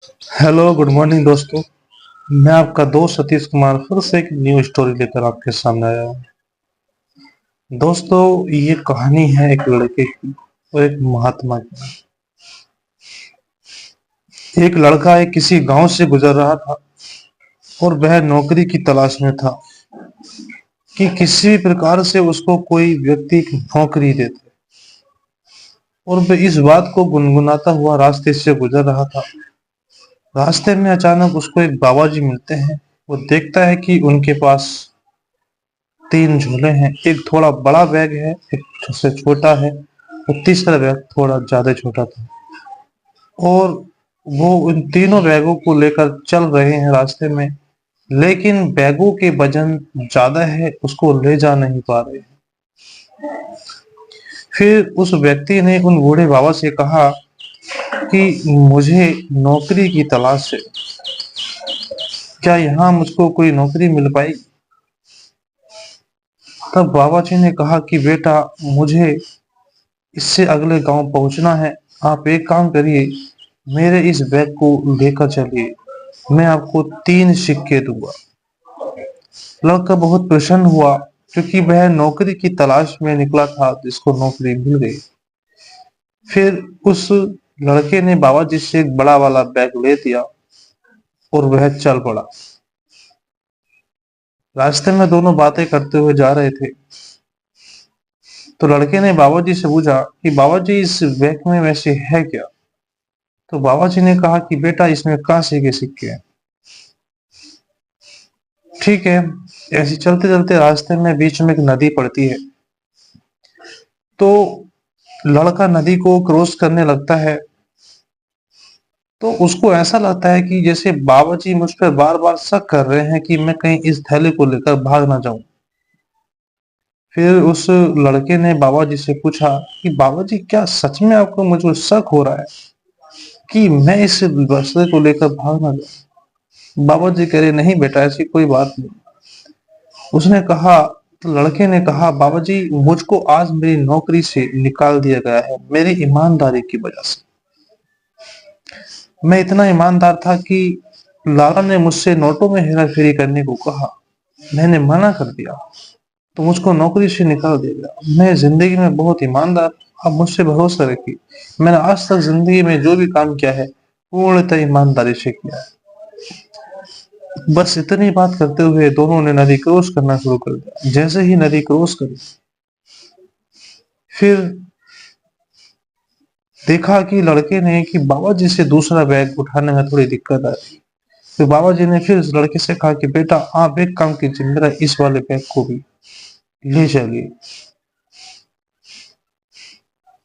Hello, good morning दोस्तों। मैं आपका दोस्त सतीश कुमार फिर से एक न्यू स्टोरी लेकर आपके सामने आया हूँ। दोस्तों, ये कहानी है एक लड़के की और एक महात्मा की। एक लड़का एक किसी गांव से गुजर रहा था और वह नौकरी की तलाश में था कि किसी प्रकार से उसको कोई व्यक्ति नौकरी देते। और वह इस बात को गुनगुनाता हुआ रास्ते से गुजर रहा था। रास्ते में अचानक उसको एक बाबा जी मिलते हैं। वो देखता है कि उनके पास तीन झूले हैं। एक थोड़ा बड़ा बैग है, एक से छोटा है और तीसरा बैग थोड़ा ज्यादा छोटा था। और वो उन तीनों बैगों को लेकर चल रहे हैं रास्ते में, लेकिन बैगों के वजन ज्यादा है, उसको ले जा नहीं पा रहे। फिर उस व्यक्ति ने उन बूढ़े बाबा से कहा कि मुझे नौकरी की तलाश है, क्या यहाँ मुझको कोई नौकरी मिल पाएगी? तब बाबा जी ने कहा कि बेटा, मुझे इससे अगले गांव पहुंचना है। आप एक काम करिए, मेरे इस बैग को लेकर चलिए, मैं आपको 3 सिक्के दूंगा। लड़का बहुत प्रसन्न हुआ क्योंकि वह नौकरी की तलाश में निकला था, जिसको नौकरी मिल गई। फिर उस लड़के ने बाबा जी से एक बड़ा वाला बैग ले दिया और वह चल पड़ा। रास्ते में दोनों बातें करते हुए जा रहे थे, तो लड़के ने बाबा जी से पूछा कि बाबा जी, इस बैग में वैसे है क्या? तो बाबा जी ने कहा कि बेटा, इसमें कांसे के सिक्के हैं। ठीक है। ऐसे चलते चलते रास्ते में बीच में एक नदी पड़ती है। तो लड़का नदी को क्रॉस करने लगता है। तो उसको ऐसा लगता है कि जैसे बाबा जी मुझ पर बार बार शक कर रहे हैं कि मैं कहीं इस थैले को लेकर भाग ना जाऊं। फिर उस लड़के ने बाबा जी से पूछा कि बाबा जी, क्या सच में आपको मुझ पर शक हो रहा है कि मैं इस बस्ते को लेकर भाग ना जाऊं? बाबा जी कह रहे, नहीं बेटा, ऐसी कोई बात नहीं। उसने कहा तो लड़के ने कहा, बाबा जी, मुझको आज मेरी नौकरी से निकाल दिया गया है मेरी ईमानदारी की वजह से। मैं इतना ईमानदार था कि लाला ने मुझसे नोटों में हेरा फेरी करने को कहा, मैंने मना कर दिया, तो मुझको नौकरी से निकाल दिया गया। मैं जिंदगी में बहुत ईमानदार, आप मुझसे भरोसा रखिए। मैंने आज तक जिंदगी में जो भी काम किया है पूर्णतः ईमानदारी से किया है। बस इतनी बात करते हुए दोनों ने नदी क्रॉस करना शुरू कर दिया। जैसे ही नदी क्रॉस करी, फिर देखा कि लड़के ने कि बाबा जी से दूसरा बैग उठाने में थोड़ी दिक्कत आ रही। फिर बाबा जी ने फिर उस लड़के से कहा कि बेटा, आप एक काम कीजिए, मेरा इस वाले बैग को भी ले चलिए,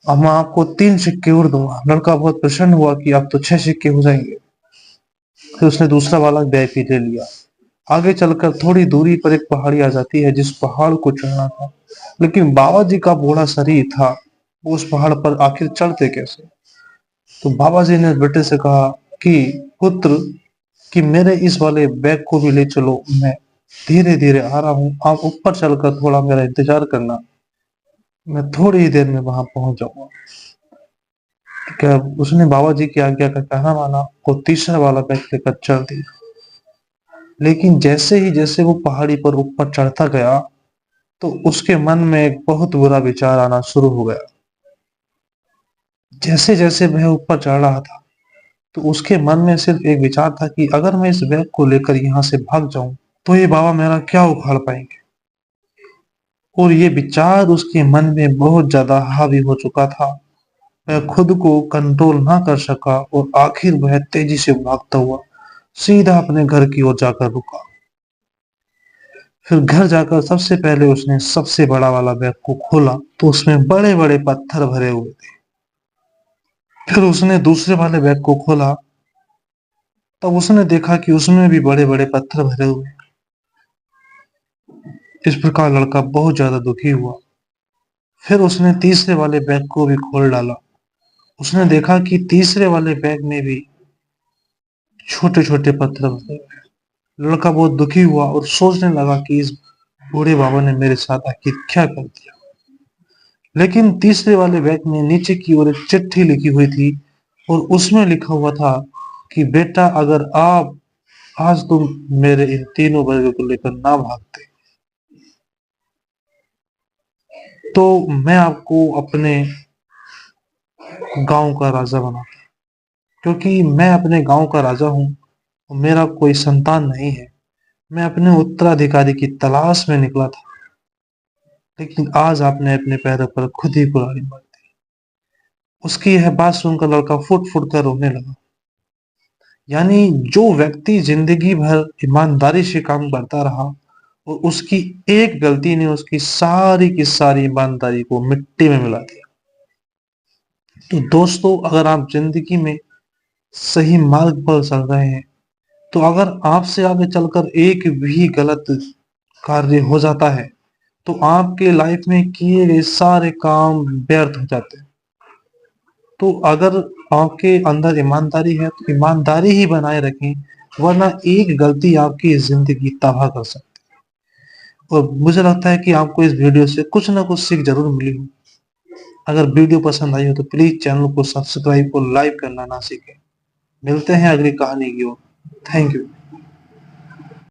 अब मैं आपको 3 सिक्के और दूंगा। लड़का बहुत प्रसन्न हुआ कि अब तो 6 सिक्के हो जाएंगे। फिर उसने दूसरा वाला बैग भी ले लिया। आगे चलकर थोड़ी दूरी पर एक पहाड़ी आ जाती है, जिस पहाड़ को चढ़ना था, लेकिन बाबा जी का बूढ़ा शरीर था, वो उस पहाड़ पर आखिर चढ़ते कैसे? तो बाबा जी ने बेटे से कहा कि पुत्र, कि मेरे इस वाले बैग को भी ले चलो, मैं धीरे धीरे आ रहा हूँ, आप ऊपर चलकर थोड़ा मेरा इंतजार करना, मैं थोड़ी ही देर में वहां पहुंच जाऊंगा। क्या उसने बाबा जी की आज्ञा का कहना माना और तीसरा वाला बैग लेकर चल दिया। लेकिन जैसे वो पहाड़ी पर ऊपर चढ़ता गया, तो उसके मन में एक बहुत बुरा विचार आना शुरू हो गया। जैसे जैसे वह ऊपर चढ़ रहा था, तो उसके मन में सिर्फ एक विचार था कि अगर मैं इस बैग को लेकर यहाँ से भाग जाऊं, तो ये बाबा मेरा क्या उखाड़ पाएंगे। और ये विचार उसके मन में बहुत ज्यादा हावी हो चुका था। वह खुद को कंट्रोल ना कर सका और आखिर वह तेजी से भागता हुआ सीधा अपने घर की ओर जाकर रुका। फिर घर जाकर सबसे पहले उसने सबसे बड़ा वाला बैग को खोला, तो उसमें बड़े बड़े पत्थर भरे हुए थे। फिर उसने दूसरे वाले बैग को खोला, तब उसने देखा कि उसमें भी बड़े बड़े पत्थर भरे हुए हैं। इस प्रकार लड़का बहुत ज्यादा दुखी हुआ। फिर उसने तीसरे वाले बैग को भी खोल डाला। उसने देखा कि तीसरे वाले बैग में भी छोटे छोटे पत्थर भरे हुए हैं। लड़का बहुत दुखी हुआ और सोचने लगा कि इस बूढ़े बाबा ने मेरे साथ आखिर क्या कर दिया। लेकिन तीसरे वाले बैग में नीचे की ओर एक चिट्ठी लिखी हुई थी और उसमें लिखा हुआ था कि बेटा अगर आप आज तुम मेरे इन तीनों वर्गों को लेकर ना भागते तो मैं आपको अपने गांव का राजा बनाता, क्योंकि मैं अपने गांव का राजा हूं, मेरा कोई संतान नहीं है। मैं अपने उत्तराधिकारी की तलाश में निकला था, लेकिन आज आपने अपने पैरों पर खुद ही कुल्हाड़ी मार दी। उसकी यह बात सुनकर लड़का फुट फुट कर रोने लगा। यानी जो व्यक्ति जिंदगी भर ईमानदारी से काम करता रहा और उसकी एक गलती ने उसकी सारी की सारी ईमानदारी को मिट्टी में मिला दिया। तो दोस्तों, अगर आप जिंदगी में सही मार्ग पर चल रहे हैं, तो अगर आपसे आगे चलकर एक भी गलत कार्य हो जाता है तो आपके लाइफ में किए गए सारे काम व्यर्थ हो जाते हैं। तो अगर आपके अंदर ईमानदारी है तो ईमानदारी ही बनाए रखें, वरना एक गलती आपकी जिंदगी तबाह कर सकती है। और मुझे लगता है कि आपको इस वीडियो से कुछ ना कुछ सीख जरूर मिली हो। अगर वीडियो पसंद आई हो तो प्लीज चैनल को सब्सक्राइब और लाइक करना ना सीखें। मिलते हैं अगली कहानी की ओर। Thank you.